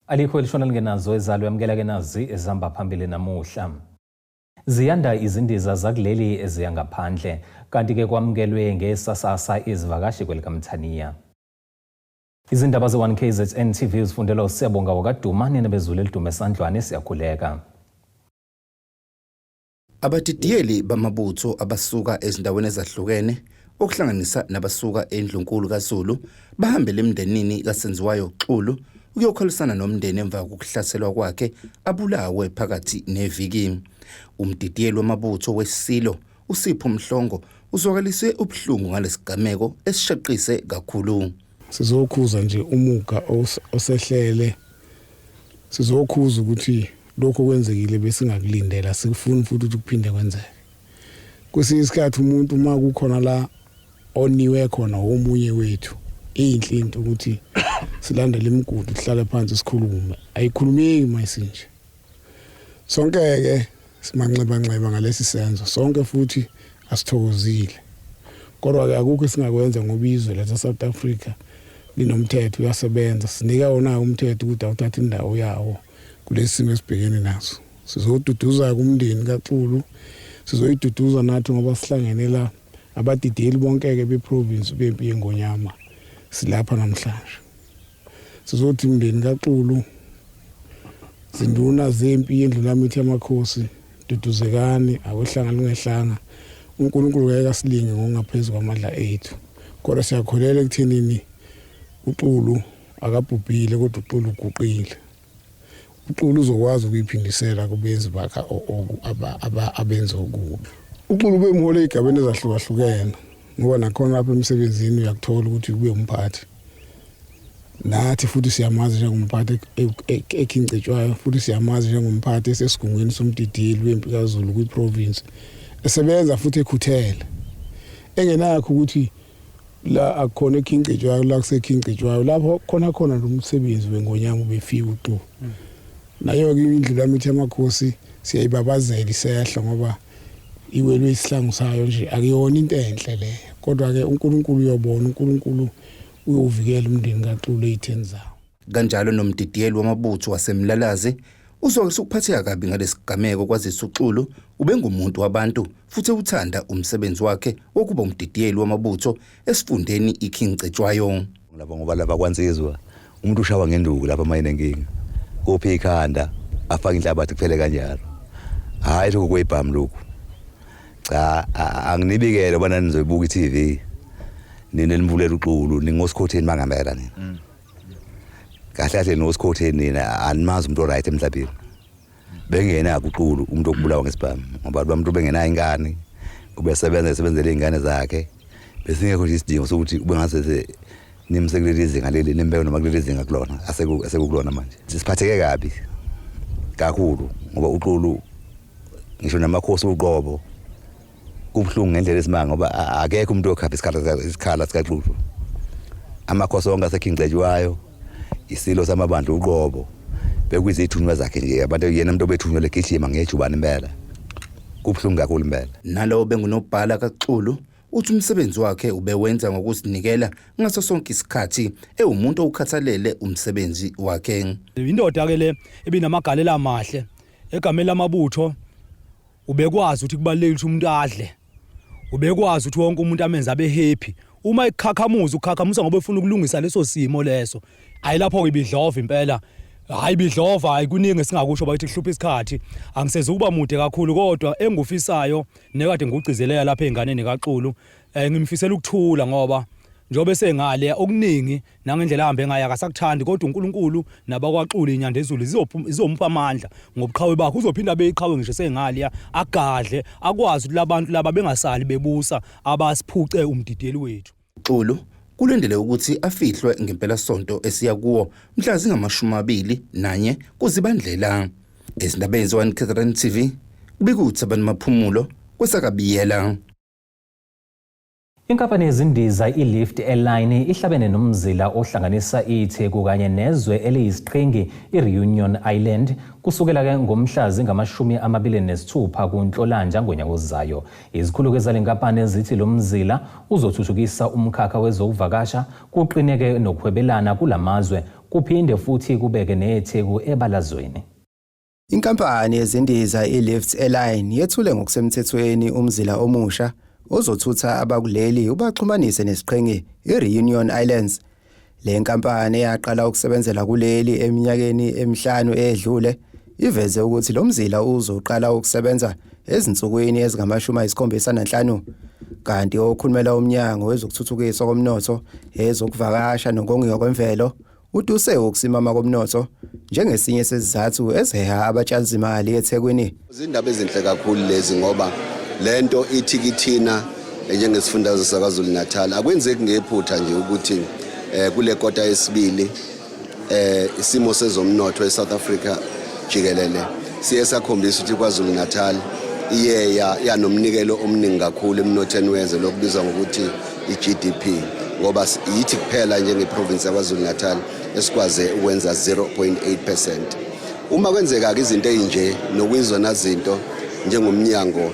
Alikho elishona lingenazo ezalo yamkela ke nazi ezihamba phambili namuhla. Ziyanda izindiza zakuleli eziya ngaphandle kanti ke kwamkelwe ngesasasa izivakashi kwelikamthaniya. Izindaba ze1KZN TV uzifundelwa usiyabonga wakaduma nenebezulu elidume esandlwane siyakhuleka. Abadidiyeli bamabutho abasuka ezindaweni ezahlukene okuhlanganisa nabasuka eNdlunkulu kaZulu bahambele emndenini kaSenziwayo Xulu ukuyokholisana nomndeni emva kokuhlaselwa kwakhe abulawe phakathi neviki. Umdidiyeli wamabutho weSilo uSipho Mhlongo uzwakalise ubuhlungu ngalesigameko esishaqise kakhulu. Sizokhuza nje umuga osehlele, sizokhuza ukuthi lokho kwenzekile besingakulindela sikufuna futhi ukuthi kuphinde kwenzeke. Kwesinye isikhathi umuntu uma kukhona la oniwe khona omunye wethu inhle into ukuthi silandele imigudu sihlale phansi sikhulume, ayikhulumeki mayisinje. Sonke ke simanxeba ngalesi senzo, sonke futhi asithokozile. Kodwa ke akukho singakwenza ngoba izwe lethu South Africa linomthetho uyasebenza, sinika wona umthetho ukuthi awuthatha indawo yawo kulesi simo esibhekene naso. Sizoduduza kumndeni kaXulu, sizoyiduduza nathi ngoba sihlangene la abadidiyeli bonke ke beprovince bempi yeNgonyama silapha namhlanje. Sizothi umndeni kaXulu, zinduna zempi yendlulamithi yamakhosi, duduzekani awehlanga lingehlanga. uNkulunkulu kayeka silinge ngokungaphezulu kwamadla ethu. Kodwa siyakholela ekuthenini uXulu akabhubhile kodwa uXulu uguqile. uXulu uzokwazi ukuyiphindisela kubenzi bakhe abenza okubi. uXulu ubemhole ezigabeni ezahlukahlukene ngoba nakhona lapha emsebenzini uyakuthola ukuthi ube umphathi. Nathi futhi siyamazi njengomphathi eKingcetshwayo, futhi siyamazi njengomphathi esesigungwini somdidiyeli wempi kaZulu kwiprovince. Esebenza futhi ekhuthele. Engenakho ukuthi la akhona eKingcetshwayo la kuseKingcetshwayo lapho khona lo msebenzi weNgonyama ubefika uXulu. Nayo ke indlulamithi yamakhosi siyayibabazela isehla ngoba iwelwe isihlangu sayo nje akuyona into enhle le. Kodwa ke uNkulunkulu uyobona, uNkulunkulu uyovikela umndeni kaXulu ezitheni zawo. Kanjalo nomdidiyeli wamabutho waseMlalazi uzwakalise ukuphatheka kabi ngalesigameko kwazisa uXulu ubengumuntu wabantu futhi uthanda umsebenzi wakhe wokuba umdidiyeli wamabutho esifundeni iKingcetshwayo. Lapha ngoba lapha kwansizwa umuntu ushawa ngenduku lapha mayinenkinga. Kophe ikhanda afaka inhlabathi kuphele kanjalo. Hayi lokho kwebhamu lokho. Cha anginibikele bona nizoyibuka iTV. Nina nimvulela uXulu ningosikhotheni bangamela nina. Kahle kahle nosikhotheni nina animazi umuntu oright emhlabeni. Bengena kuXulu umuntu okubulawa ngesibhamu ngoba abantu bengena ingane kube sebenzele izingane zakhe besingekho isidingo sokuthi ube ngase nimsekelele izinga leli nimbeke noma kuleli izinga kulona asekukulona manje. Sisiphatheke kabi kakhulu ngoba uXulu ngisho namakhosi uqobo kubhlungu ngendlela esimanga ngoba akekho umuntu okhapha isikhala sikaXulu. Amakhosi onke aseKingcetshwayo, iSilo samabandla uqobo bekuyizithunywa zakhe nje abantu yena umuntu obethunywa legijima ngejubane impela. Kubhlungu kakhulu impela. Nalowo bengunobhala kaXulu uthi umsebenzi wakhe ubewenza ngokuzinikela ngaso sonke isikhathi ewumuntu okhathalele umsebenzi wakhe. Indoda ke le ebinamagalela amahle egameni lamabutho ubekwazi ukuthi kubalekile ukuthi umuntu adle. Ubekwazi ukuthi wonke umuntu amenza abe happy. Uma ikhakhamuza ukhakhamusa ngoba ufuna ukulungisa leso simo leso. Hayi lapho ibidlova impela. Hayi bidlova hayi kuningi esingakusho bathi kuhlupha isikhathi. Angiseze ukuba mude kakhulu kodwa engufisayo nekade ngugcizelela lapha enganeni kaXulu. Ngimfisela ukuthula ngoba njobe sengale okuningi nangendlela ahambe ngaya akasakuthandi kodwa uNkulunkulu nabakwaXulu inyandezulu izomupha amandla ngobuqhawe bakhe uzophinda beyiqhawe ngisho sengale agadle akwazi ukuthi labantu laba bengasali bebusa abasiphuce umdidiyeli wethu. uXulu kulendele ukuthi afihlwe ngempela sonto esiya kuwo mhla zingama-21 kuZibandlela. Ezindabeni ze1KZN TV kubikuthi abantu maphumulo kwesakabiyela. Inkampani yezindiza iLift Airline ihlabene nomzila ohlanganisa iTheku kanye nezwe eliyisiqhingi iReunion Island kusukela ke ngomhla zingama-26 kuNhlolanja ngonyaka ozayo. Izikhuluko zalenkampani zithi lo mzila uzothuthukisa umkhakha wezokuvakasha kuqineke nokuhwebelana kulamazwe kuphinde futhi kubeke neTheku ebalazweni. Inkampani yezindiza iLift Airline yethule ngokusemthethweni umzila omusha ozothutha abakuleli ubaxhumanise nesiqhingi iReunion Islands. Le nkampani yaqala ukusebenzela kuleli eminyakeni emihlanu edlule iveze ukuthi lo mzila uzoqala ukusebenza ezinsukwini ezingama-75 kanti okhulumela umnyango wezokuthuthukiswa komnotho ezokuvakasha nokongiwa kwemvelo uduse ukusimama komnotho njengesinye sezizathu eziheha abatshalizimali eThekwini. Izindaba ezinhle kakhulu lezi ngoba lento ithikithina njengesifundazwe saKwaZulu-Natal akwenzeki ngephutha nje ukuthi kule kota yesibili isimo sezomnotho eSouth Africa jikelele siye sakhombisa ukuthi KwaZulu-Natal iye yanomnikelo omningi kakhulu emnothweni wezwe lokubizwa ngokuthi iGDP ngoba yithi kuphela njengeprovince yaKwaZulu-Natal esikwaze ukwenza 0.8%. Uma kwenzeka izinto ezinje nokuyizona zinto njengomnyango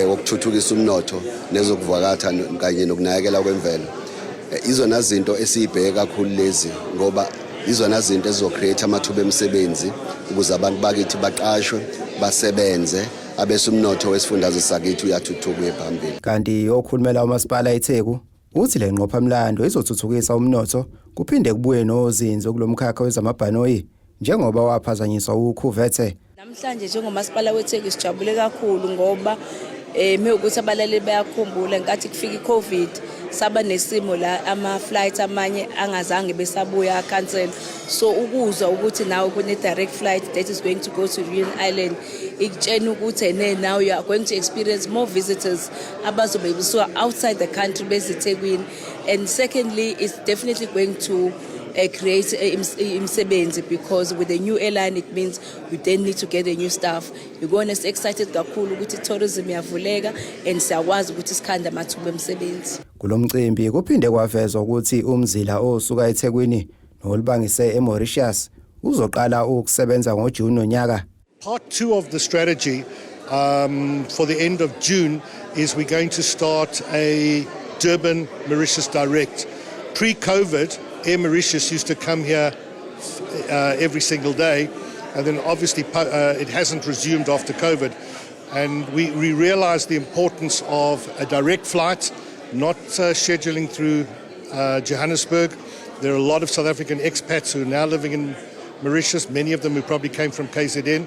wokuthuthukisa umnotho nezokuvakatha kanye nokunakekela kwemvelo izona zinto esibheka kakhulu lezi ngoba izona zinto ezizocreate amathuba emisebenzi ukuze abantu bakithi baqashwe basebenze abese umnotho wesifundazwe sakithi uyathuthuka phambili. Kanti okhulumela uMasipala eTheku uthi le nqophamlando izothuthukisa umnotho kuphinde kubuye nozinzo kulomkhakha wezamabhanoyi njengoba waphazanyiswa ukhuvethe. Namhlanje njengomasipala weTheku sijabule kakhulu ngoba mewukuthi abalali bayakhumbula nkathi kufika iCovid saba nesimo la ama-flights amanye angazange besabuya cancel. So ukuzwa ukuthi nawe kune direct flight that is going to go to Reunion Island ikutshena ukuthi now you are going to experience more visitors abazobe besuka outside the country beziThekwini. And secondly, it's definitely going to create imsebenzi because with the new airline it means we then need to get a new staff. We're going to be excited kakhulu ukuthi tourism yavuleka and siyakwazi ukuthi sikhanda amathuba emsebenzi. Kulomcimbi kuphinde kwavezwa ukuthi umzila osuka eThekwini nolibangise eMauritius uzoqala ukusebenza ngoJuni nonyaka. Part 2 of the strategy for the end of June is we're going to start a Durban Mauritius direct. Pre-COVID, Air Mauritius used to come here every single day, and then obviously it hasn't resumed after COVID. And we realized the importance of a direct flight, not scheduling through Johannesburg. There are a lot of South African expats who are now living in Mauritius, many of them who probably came from KZN.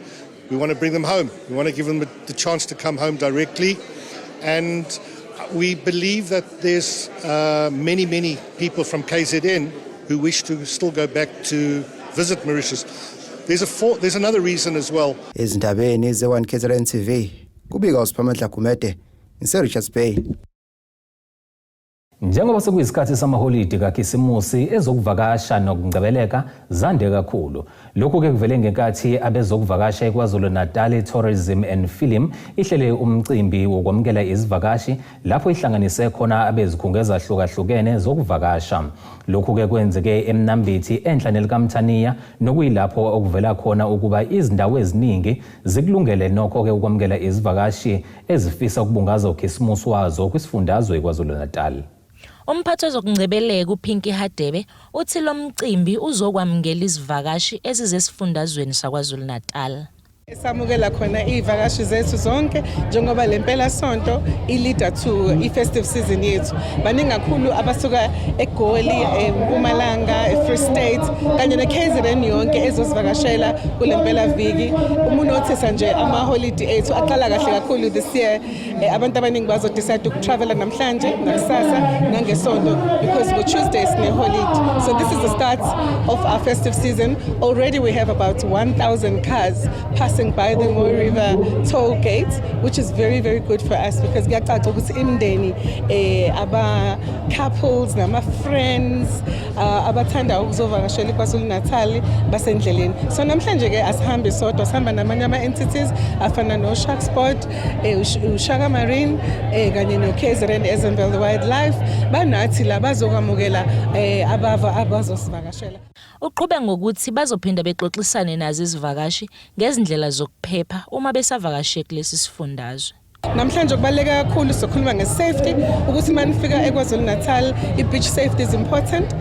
We want to bring them home. We want to give them the chance to come home directly. And we believe that there's many people from KZN who wish to still go back to visit Mauritius. There's another reason as well. Ezindabeni ze1 KZN TV kubika uSiphamandla Gumede ngiseRichards Bay. Njengoba sekuyisikhathi samaholide kaKhisimusi ezokuvakasha nokungcebeleka zande kakhulu. Lokhu ke kuvele ngenkathi abezokuvakasha eKwaZulu-Natal Tourism and Film ihlele umcimbi wokwamukela izivakashi lapho ihlanganise khona abezikhungo ezahlukahlukene zokuvakasha. Lokhu ke kwenzeke eMnambithi enhla nelikaMthaniya nokuyilapho okuvela khona ukuba izindawo eziningi zikulungele nokho ke ukwamukela izivakashi ezifisa ukubungaza uKhisimusi wazo kwisifundazwe eKwaZulu-Natal. Umphathi wezokungcebeleka uPinky Hadebe uthi lo mcimbi uzokwamukela izivakashi ezizesifundazweni saKwaZulu-Natal. Samukela khona ivakashi zethu zonke njengoba lempela sonto ileader to ifestive season yethu. Baningi kakhulu abasuka eGoli, eMpumalanga, eFree State kanye neKZN yonke ezosivakashela kulempela viki. Umuntu othesa nje ama holiday ethu aqala kahle kakhulu this year. Abantu abaningi bazodecide ukutravel namhlanje, nakusasa, nangesonto because go Tuesday sine holiday. So this is the start of our festive season. Already we have about 1,000 cars passing by the Mooi River toll gate, which is very good for us because kuyacaca ukuthi imndeni aba couples nama friends abathanda ukuzovakashela eKwaZulu-Natal basendleleni. So namhlanje ke asihambe sodwa, sihamba namanye ama entities afana no Shark Sport, uShaka Marine kanye no KZN Ezenville Wildlife banathi la bazokwamukela abazosivakashela. Uqhubeka ngokuthi bazophinda bexoxisane nazo izivakashi ngezindlela zokuphepha uma besavakashe kulesi sifundazwe. Namhlanje kubaleka kakhulu sokhuluma nge-safety ukuthi manifika eKwaZulu Natal i-beach safety is important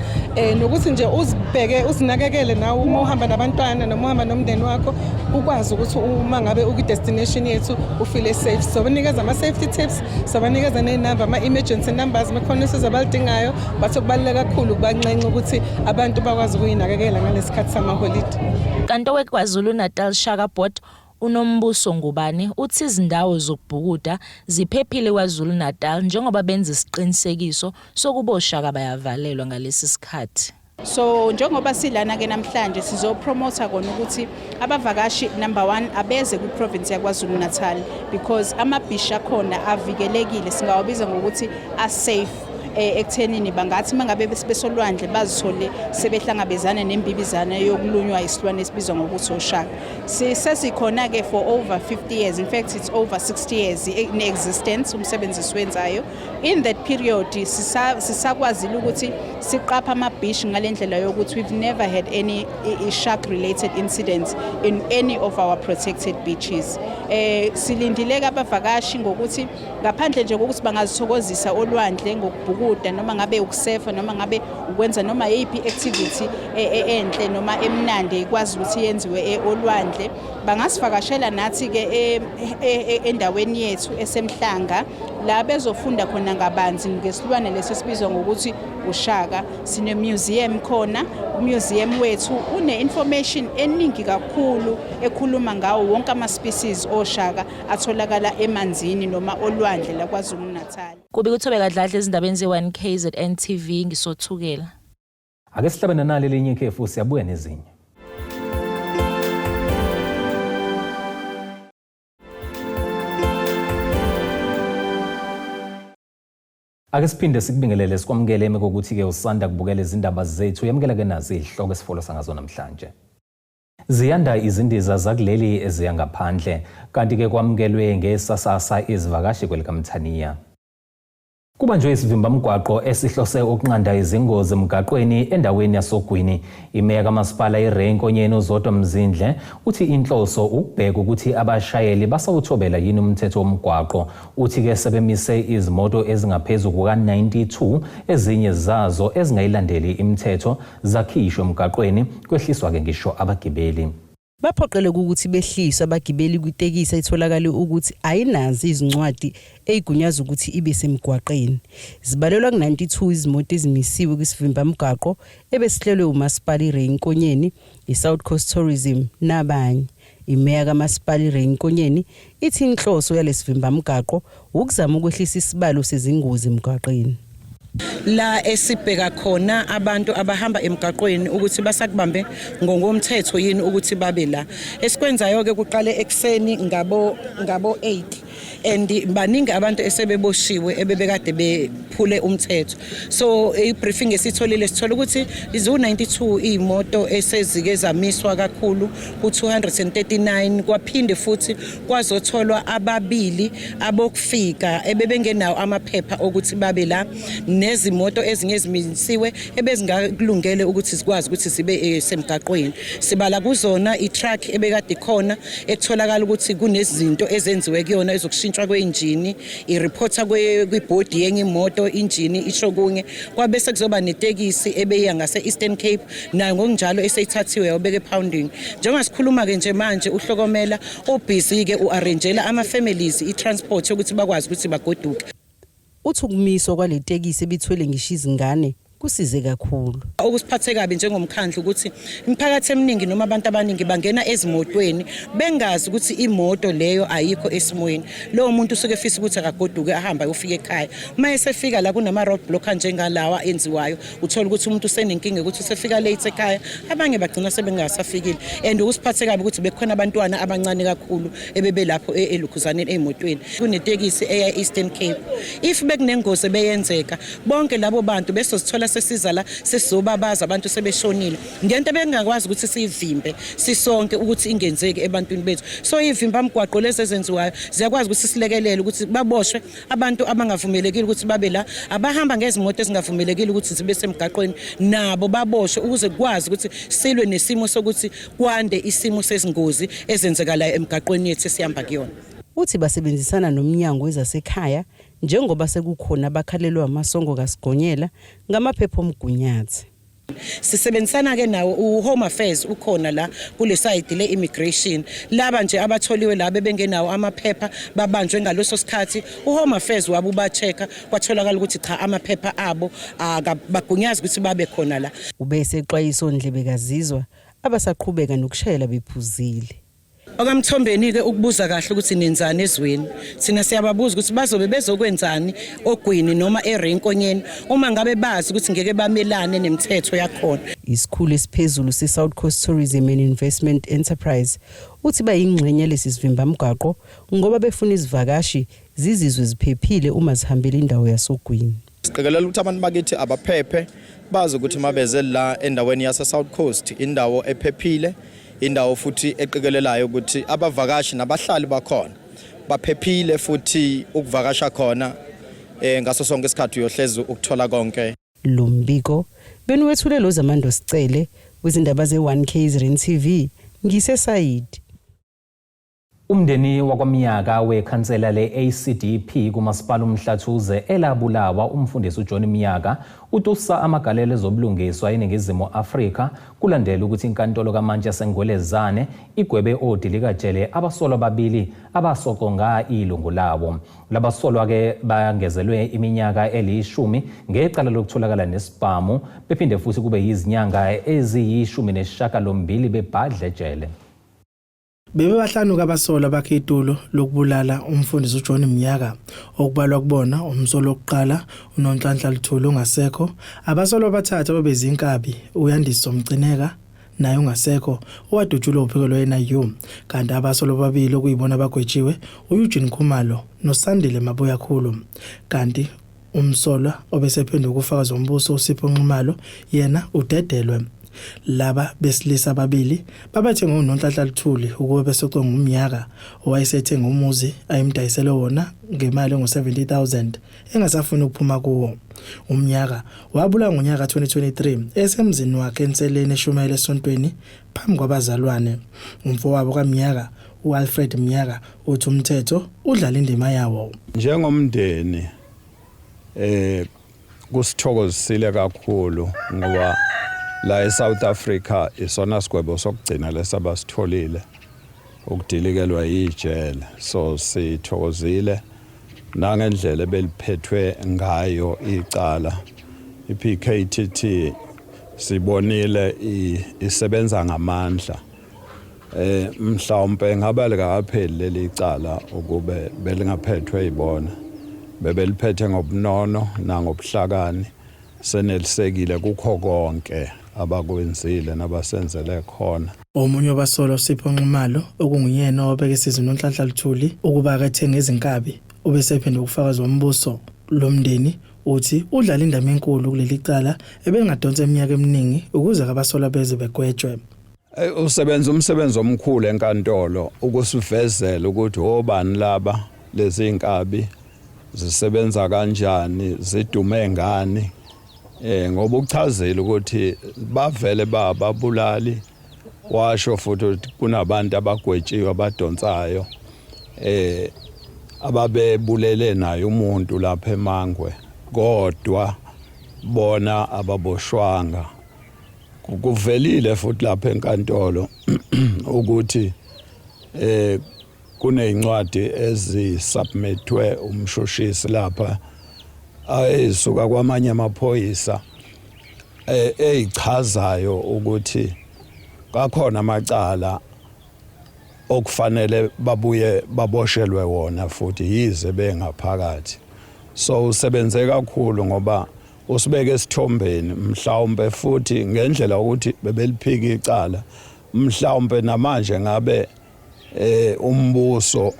nokuthi nje uzibheke uzinakekele nawe uma uhamba nabantwana noma uhamba nomndeni wakho ukwazi ukuthi uma ngabe uku-destination yethu ufile safe. So banikeza ama-safety tips, so banikeza ne-number ama-emergency numbers makhona usizo abalidingayo bathi kubaleka kakhulu kubancenca ukuthi abantu bakwazi ukuyinakekela ngalesikhathi samaholide. Kanti weKwaZulu Natal Shaka Board uNombuso Ngubane uthi izindawo zokubhukuda ziphephile kwaZulu Natal njengoba benza isiqinisekiso sokuboshaka bayavalelwa ngalesi sikhathi. So njengoba silana ke namhlanje sizopromote kona ukuthi abavakashi number 1 abeze kwiprovince yaKwaZulu Natal because amabhishi akhona avikelekile singawabiza ngokuthi safe. Ekuthenini bangathi mangabe besolwandle bazithole sebehlangabezana nembibizana yokulunywa isilwane esibizwa ngokuthi oshaka. Sesikhona ke for over 50 years, in fact it's over 60 years in existence umsebenzi siwenzayo. In that period sisakwazile ukuthi siqapha amabhishi ngalendlela yokuthi we've never had any shark related incidents in any of our protected beaches. Silindile abavakashi ngokuthi ngaphandle nje ukuthi bangazithokozisa olwandle ngokubhukuda noma ngabe ukusefa noma ngabe ukwenza noma yipi activity enhle noma emnandi ikwazi ukuthi yenziwe olwandle bangasivakashela nathi ke endaweni yethu esemhlanga la bezofunda khona ngabanzi ngesilwane leso sibizwa ngokuthi ushaka. Sine museum khona, umuseum wethu une information eningi kakhulu ekhuluma ngawo wonke ama species oshaka atholakala emanzini noma olwandle la kwaZulu Natal. Kubi kuthobe kadladla ezindabeni ze1KZN TV ngisothukela. Ake sihlabene nalo linye ikhefu siyabuya nezinye. Ake siphinde sikubingelele sikwamukele emokuthi ke usanda kubukela izindaba zethu yamukela ke nazi ihloko esifolo sangazo namhlanje. Ziyanda izindiza zakuleli eziyangaphandle kanti ke kwamukelwe ngesasasa izivakashi kwelikamthaniya. Kuba nje isivimba mgwaqo esihlose ukunqanda izingozi emgaqweni endaweni yaSogwini, imeya kaMasipala iRenkonyeni uZodwa Mzindle uthi inhloso ukubheka ukuthi abashayeli basawuthobela yini umthetho womgwaqo. Uthi ke sebemise izimoto ezingaphezulu kuka92 ezinye zazo ezingayilandeli imithetho zakhishwa emgaqweni kwehliswa ke ngisho abagibeli. Baphoqeleka ukuthi behliswe abagibeli kwitekisi etholakala ukuthi ayinazi izincwadi ezigunyaza ukuthi ibe semgwaqeni. Zibalelwa ku92 izimoto ezimisiwe kwisivimba mgaqo ebesihlelwe uMasipala iRenkonyeni, iSouth Coast Tourism nabanye. Imeya kaMasipala iRenkonyeni ithi inhloso yalesivimba mgaqo ukuzama ukwehlisa isibalo sezingozi emgwaqeni. La esibheka khona abantu abahamba emgaqweni ukuthi basakubambe ngomthetho yini ukuthi babe la. Esikwenzayo ke kuqale ekseni ngabo 8 and baningi abantu esebeboshiwe ebebekade bephule umthetho. So i-briefing esitholile sithola ukuthi izo92 imoto esezike zamiswa kakhulu ku239 kwaphinde futhi kwazotholwa ababili abokufika ebebengenawo amaphepha ukuthi babe la nezimoto ezinye ezimisiwe ebezingakulungele ukuthi sikwazi ukuthi sibe semgaqweni. Sibala kuzona i-truck ebekade khona ekutholakala ukuthi kunezinto ezenziwe kuyona ezokushintshwa kwe-engine, i-reporter kwibhodi yenye imoto engine isho kunye kwabese kuzoba netekisi ebeya ngase Eastern Cape nayo ngokunjalo eseyithathiwe yobeke pounding. Njengoba sikhuluma ke nje manje uhlokomela obusy ke uarrangela ama families i-transport ukuthi bakwazi ukuthi bagoduke. Uthi ukumiswa kwaletekisi ebithwele ngisho izingane kusize kakhulu. Ukusiphathe kabi njengomkhandlu ukuthi imiphakathi eminingi noma abantu abaningi bangena ezimotweni bengazi ukuthi imoto leyo ayikho esimweni. Lo muntu usuke efisa ukuthi akagoduke ahamba ayofika ekhaya. Maye sefika la kunama road block njengalawa enziwayo uthola ukuthi umuntu usenenkinga ukuthi usefika late ekhaya, abanye bagcina sebengasafikile. And ukusiphathe kabi ukuthi bekhona abantwana abancane kakhulu ebebe lapho elukhuzaneni emotweni. Kunetekisi eya Eastern Cape. If bekunengozi beyenzeka bonke labo bantu besozithola sesiza la sesizobabaza abantu sebeshonile. Ngento bengakwazi ukuthi sivimbe sisonke ukuthi ingenzeke ebantwini bethu. So ivimba mgwaqo lezi ezenziwayo ziyakwazi ukuthi silekelele ukuthi baboshwe abantu abangavumelekile ukuthi babe la, abahamba ngezimoto ezingavumelekile ukuthi zibe semgaqweni nabo baboshwe ukuze kwazi ukuthi silwe nesimo sokuthi kwande isimo sezingozi ezenzeka la emgaqweni yethu esihamba kuyona. uthi basebenzisana nomnyango wezasekhaya njengoba sekukhona abakhalelwa amasongo kaSigonyela ngamaphepha omgunyathi. Sisebenzisana ke nawo uHome Affairs ukhona la kule side le immigration laba nje abatholiwe labe bengenawo amaphepha babanjwe ngaloso sikhathi uHome Affairs wabuba checka kwatholakala ukuthi cha amaphepha abo akabagunyazi ukuthi babe khona la. Ubese exwayiso Ndlebe kazizwa abasaqhubeka nokushayela bephuzile. Okamthombeni ke ukubuza kahle ukuthi nenzani ezweni. Sina siyababuza ukuthi bazobe bezokwenzani ogwini noma erenkonyeni uma ngabe bazi ukuthi ngeke bamelane nemithetho yakhona. Isikhulu esiphezulu seSouth Coast Tourism and Investment Enterprise uthi bayingxenye lesivimba mgaqo ngoba befuna izivakashi zizizwe ziphephile uma zihambela indawo yasogwini. Siqikelela ukuthi abantu bakithi abaphephe bazi ukuthi mabeze la endaweni yase South Coast indawo ephephile. Indawo futhi eqikelelayo ukuthi abavakashi nabahlali bakhona baphephile futhi ukuvakasha khona ngaso sonke isikhathi uyohlezi ukuthola konke. Lo mbiko benuwethulelo Zamando Sicele wezindaba ze1K Zrin TV ngisesayidi. Umndeni wakwamnyaka wekhansela le-ACDP kumasipala uMhlathuze elabulawa umfundisi uJohn Mnyaka utusa amagalelo ezobulungiswa eNingizimu Afrika kulandela ukuthi inkantolo kaMantshi yaseNgwelezane igwebe odili kajele abasolwa ababili abasokonga ilungu lawo. Labasolwa ke bangezelwe iminyaka eli10 ngecala lokutholakala nesibhamu bephinde futhi kube yizinyanga eziyi18 bebhadle ejele. Bebebahlanu kabasolwa bakhe itulo lokubulala umfundisi uJohn Mnyaka okubalwa kubona umsolo wokuqala uNonhlanhla Luthulu ungasekho abasolwa abathathu ababezinkabi uYandiso Mcineka naye ungasekho owadutshulwa uphiko lwe-NIU kanti abasolwa ababili okuyibona abagwetshiwe uEugene Khumalo noSandile Mabuyakhulu kanti umsolwa obesephendula ukufakaza umbuso uSipho Nxumalo yena udedelwe. Laba besilisa ababili babathe ngoNonhlanhla Luthuli ukuba besoco ngumnyaka owayesethenga umuzi ayimdayisele wona ngemali ngo70,000 engasafuna ukuphuma kuwo. Umnyaka wabulawa ngonyaka 2023 esemzini wakhe enseleni eShumayela esontweni phambi kwabazalwane. Umfowabo kaMnyaka uAlfred Mnyaka uthi umthetho udlala indima yawo. Njengomndeni kusithokozisile kakhulu ngoba la eSouth Africa isona sigwebo sokugcina lesabasitholile ukudilikelwa yijele so sithokozile nangendlela beliphethwe ngayo icala iPKTT sibonile isebenza ngamandla mhlawumbe ngabe likapheli leli cala ukube belingaphethwe ibona bebeliphethe ngobunono nangobuhlakani senelisekile kukho konke abakwenzile nabasenzele khona. Omunye wabasolwa uSipho Nxumalo okunguyena obeka isizwe uNonhlanhla Luthuli ukuba akathenga izinkabi obesephendula ukufakaza umbuso. Lo mndeni uthi udlala indima enkulu kuleli cala ebengadonsa eminyaka eminingi ukuze abasolwa beze begwetshwe. Usebenza umsebenzi omkhulu enkantolo ukusivezela ukuthi obani laba lezi inkabi zisebenza kanjani zidume ngani ngoba ukuchazela ukuthi bavele babulali washo futhi ukuthi kunabantu abagwetshiwe abadonsayo ababebulele naye umuntu lapha eMangwe kodwa bona ababoshwanga. Kuvelile futhi lapha enkantolo ukuthi kunezincwadi ezisubmithwe umshushisi lapha ayisuka kwamanye amaphoyisa ezichazayo ukuthi kakhona amacala okufanele babuye baboshelwe wona futhi yize bengaphakathi. So usebenze kakhulu ngoba usibeke esithombeni mhlawumbe futhi ngendlela ukuthi bebeliphika icala mhlawumbe namanje ngabe umbuso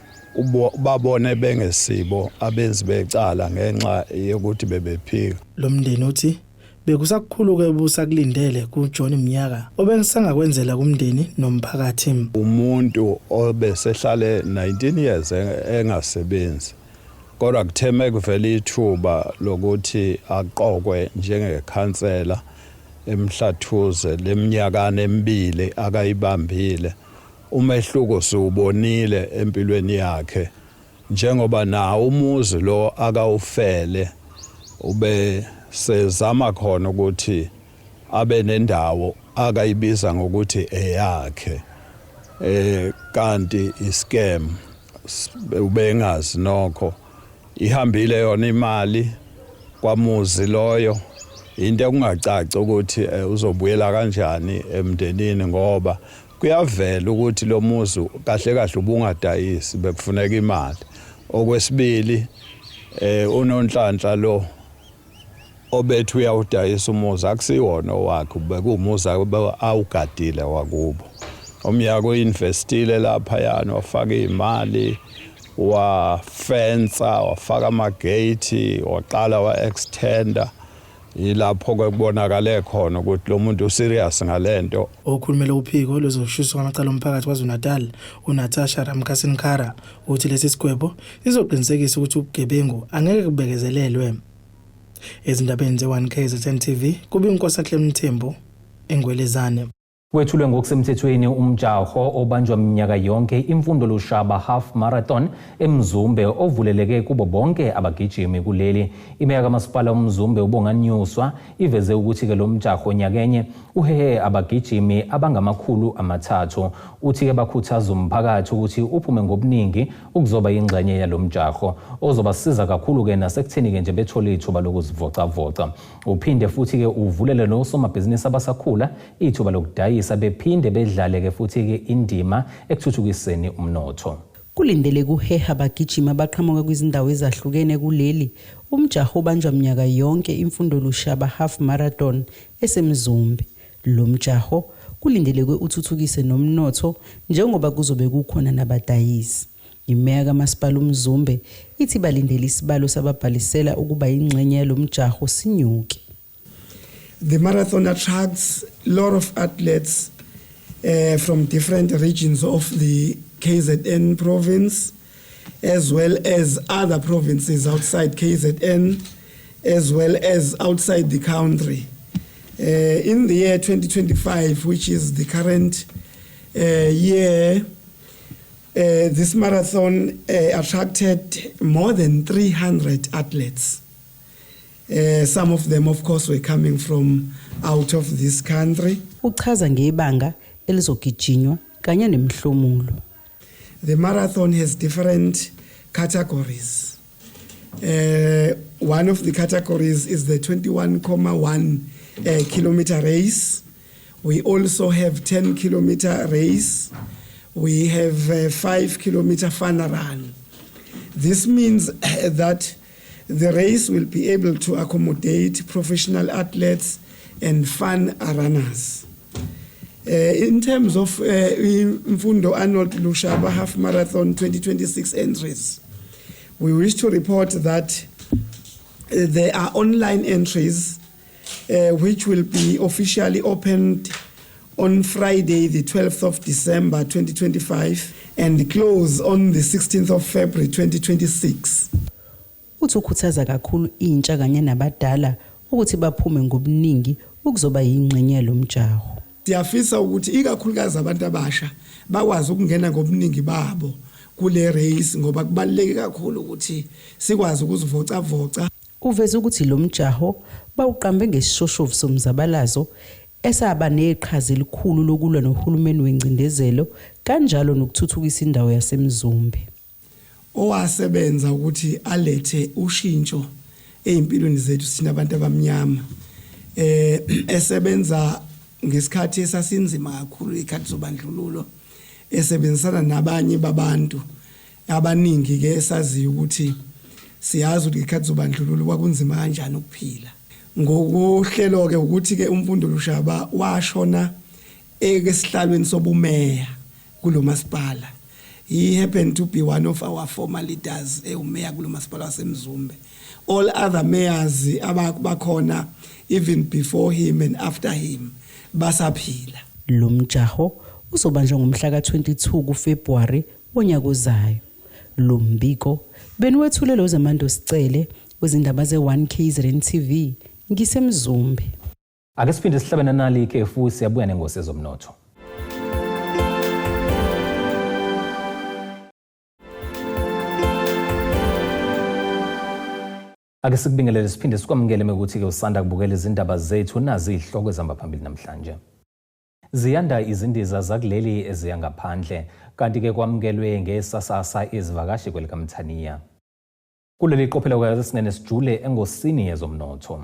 babone bengesibo abenzi becala ngenxa yokuthi bebephika. Lo mndeni uthi bekusakukhulu kebusa kulindele kuJohn Mnyaka obengisangakwenzela kumndeni nomphakathi. Umuntu obesehlale 19 years engasebenzi kodwa kutheme kuvela ithuba lokuthi aqokwe njengekhansela eMhlathuze leminyakana emibili akayibambile. Umehluko siubonile empilweni yakhe njengoba na umuzi lo akawufele ube sezama khona ukuthi abe nendawo akayibiza ngokuthi eyakhe kanti iscam ubengazi nokho ihambile yona imali kwamuzi loyo into ekungacaci ukuthi uzobuyela kanjani emndenini ngoba kuyavela ukuthi lo muzi kahle kahle ubungadayisi bekufuneka imali. Okwesibili unonhlanhla lo obethu uyawudayisa umuzi akusiwona owakhe bekuwumuzi awugadile wakubo. Umyaka uinvestile lapha yana wafaka imali wafensa wafaka amagate waqala wa-extender ilapho kwekubonakale khona ukuthi lo muntu userious ngalento. Okhulumela uphiko lwezoshuswa kwamacala omphakathi kwaZulu-Natal uNatasha Ramkasinkara uthi lesi sigwebo sizoqinisekisa ukuthi ubugebengu angeke kubekezelelwe. Ezindabeni ze1KZN TV kuba inkosi Mthembu eNgwelezane. Wethulwe ngokusemthethweni umjaho obanjwa minyaka yonke imfundo lushaba half marathon eMzumbe ovuleleke kubo bonke abagijimi kuleli. Imeya kaMasipala uMzumbe uBonganyuswa iveze ukuthi ke lo mjaho nyakenye uhehe abagijimi abangama300. Uthi ke bakhuthaza umphakathi ukuthi uphume ngobuningi ukuzoba ingxenye yalo mjaho ozobasiza kakhulu ke nasekutheni ke nje bethola ithuba lokuzivocavoca. Uphinde futhi ke uvulele nosomabhizinisi abasakhula ithuba lokudayisa bephinde bedlaleke futhi ke indima ekuthuthukiseni umnotho. Kulindele kuheha abagijima abaqhamuka kwizindawo ezahlukene kuleli umjaho obanjwa minyaka yonke imfundo lushaba half marathon eseMzumbe. Lo mjaho kulindele uthuthukise nomnotho njengoba kuzobe kukhona nabadayisi. Imeya kaMasipala uMzumbe ithi balindele isibalo sababhalisela ukuba ingxenye yalo mjaho sinyuke. The marathon attracts a lot of athletes from different regions of the KZN province, as well as other provinces outside KZN, as well as outside the country. In the year 2025, which is the current year, this marathon attracted more than 300 athletes. Some of them, of course, were coming from out of this country. Uchaza ngebanga elizogijinywa kanye nemihlomulo. The marathon has different categories. One of the categories is the 21.1 kilometer race. We also have 10-kilometer race. We have a 5-kilometer fun run. This means that the race will be able to accommodate professional athletes and fun runners. In terms of Mfundo Arnold Lushaba Half Marathon 2026 entries, we wish to report that there are online entries which will be officially opened on Friday, the 12th of December 2025, and close on the 16th of February 2026. Uthi ukhuthaza kakhulu intsha kanye nabadala ukuthi baphume ngobuningi ukuzoba ingxenye yalo mjaho. Siyafisa ukuthi ikakhulukazi abantu abasha bakwazi ukungena ngobuningi babo kule race ngoba kubaluleke kakhulu ukuthi sikwazi ukuzivocavoca. Uveza ukuthi lo mjaho bawuqambe ngesishoshovu somzabalazo esaba neqhaza elikhulu lokulwa nohulumeni wencindezelo kanjalo nokuthuthukisa indawo yaseMzumbe. Owasebenza ukuthi alethe ushintsho ezimpilweni zethu sina abantu abamnyama esebenza ngesikhathi esasinzima kakhulu ikhathi zobandlululo esebenzisana nabanye babantu abaningi ke esaziyo ukuthi siyazi ukuthi ikhathi zobandlululo kwakunzima kanjani ukuphila. Ngokuhlelo ke ukuthi ke umfundo lushaba washona ekesihlalweni sobumeya kulo masipala. He happened to be one of our former leaders umeya kulo masipala waseMzumbe. All other mayors abakhona even before him and after him basaphila. Lo mjaho uzobanjwa ngomhla ka-22 kuFebruary onyaka ozayo. Lo mbiko beniwethulelo zamando sicele kwezindaba ze1KZN TV ngiseMzumbe. Ake siphinde sihlabene nali ke futhi siyabuya nengosezomnotho. Ake sikubingelele siphinde sikwamukele ukuthi ke usanda kubukela izindaba zethu nazi izihloko ezihamba phambili namhlanje. Ziyanda izindiza zakuleli eziya ngaphandle kanti ke kwamukelwe ngesasasa izivakashi kwelikamthaniya. Kuleli qophelo ke singene sijule engosini yezomnotho.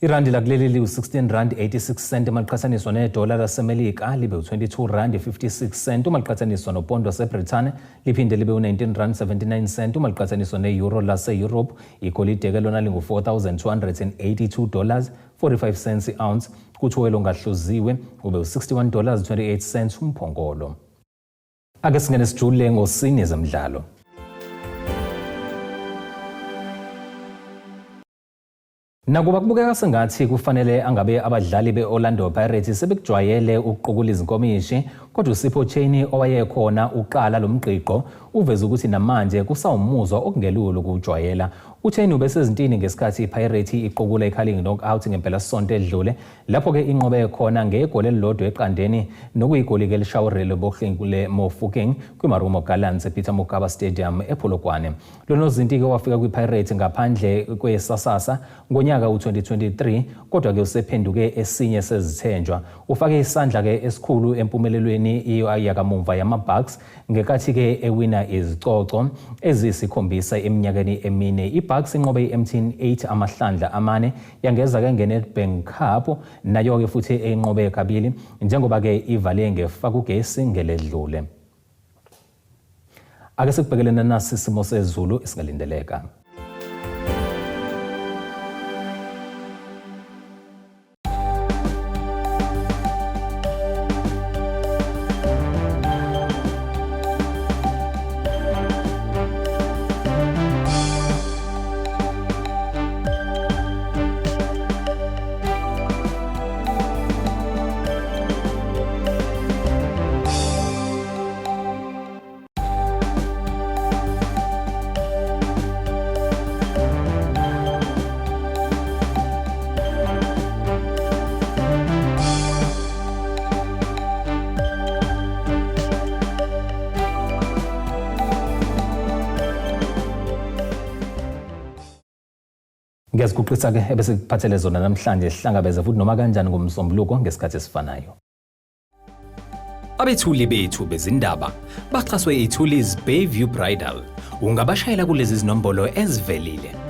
Irandi lakuleli liu 16 rand 86 cent maliqhathaniswa nedola lasemelika libe u22 rand 56 cent maliqhathaniswa nopondo waseBrithani liphinde libe u19 rand 79 cent maliqhathaniswa neeuro lase-Europe igolide ke lona lingu $4,282 45 cents i-ounce kuthuwelo ongahluziwe ube u61 28 cents umphongolo. Ake singene sijule ngosini zemidlalo. Nakuba kubukeka sengathi kufanele angabe abadlali be-Orlando Pirates sebekujwayele ukuqukula izinkomishi, kodwa uSipho Cheney owayekhona uqala lo mgqiqo uveza ukuthi namanje kusawumuzwa okungelula ukujwayela. UCheney ubesezintini ngesikhathi iPirates iqukula iCarling knockout ngempela sonto edlule, lapho ke inqobe khona ngegoli elilodwa eqandeni nokuyigoli ke lishawurele bohlengule Mofokeng kwiMarumo Gallants ePeter Mokaba Stadium ePolokwane. Lono zinti ke wafika kwiPirates ngaphandle kwesasasa ngonyaka u2023, kodwa ke usephenduke esinye sezithenjwa. Ufake isandla ke esikhulu empumelelweni yakamuva yamaBucks ngekathi ke ewina izicoco ezisikhombisa eminyakeni emine. iBucks inqobe iMTN 8 amahlandla amane yangeza ke ngeNedbank Cup nayo ke futhi enqobe kabili njengoba ke ivale ngefa kugesi ngeledlule. Ake sikubhekelena nasi isimo sezulu esingalindeleka. Ngiyazikuqisa ke ebese kuphathele zona namhlanje sihlangabeze futhi noma kanjani ngomsombuluko ngesikhathi esifanayo. Abethuli bethu bezindaba baxhaswe iTulis Bayview Bridal. Ungabashayela kulezi zinombolo ezivelile